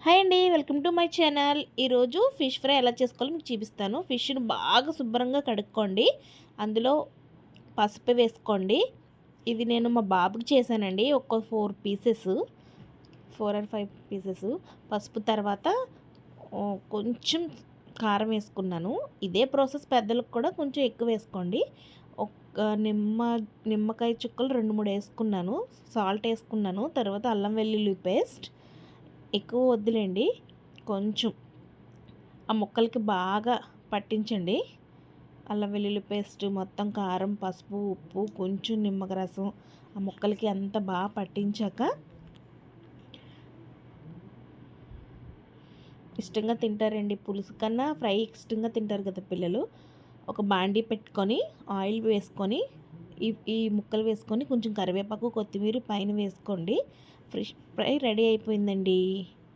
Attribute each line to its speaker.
Speaker 1: Hi అండి, welcome to my channel. ఈరోజు fish fry ఎలా చేసుకోవాలో మీకు చూపిస్తాను. ఫిష్ను బాగా శుభ్రంగా కడుక్కోండి. అందులో పసుపు వేసుకోండి. ఇది నేను మా బాబుకి చేశానండి. ఒక 4 పీసెస్, 4 ఆర్ 5 పీసెస్ పసుపు. తర్వాత కొంచెం కారం వేసుకున్నాను. ఇదే ప్రాసెస్ పెద్దలకు కూడా కొంచెం ఎక్కువ వేసుకోండి. ఒక నిమ్మకాయ చుక్కలు 2, 3 వేసుకున్నాను. సాల్ట్ వేసుకున్నాను. తర్వాత అల్లం వెల్లుల్లి పేస్ట్ ఎక్కువ వద్దులేండి, కొంచెం ఆ ముక్కలకి బాగా పట్టించండి. అల్లం వెల్లుల్లి పేస్ట్ మొత్తం కారం, పసుపు, ఉప్పు, కొంచెం నిమ్మక రసం ఆ ముక్కలకి అంత బాగా పట్టించాక ఇష్టంగా తింటారండి. పులుసు కన్నా ఫ్రై ఇష్టంగా తింటారు కదా పిల్లలు. ఒక బాండీ పెట్టుకొని ఆయిల్ వేసుకొని ఈ ముక్కలు వేసుకొని కొంచెం కరివేపాకు, కొత్తిమీర పైన వేసుకోండి. ఫిష్ ఫ్రై రెడీ అయిపోయిందండి.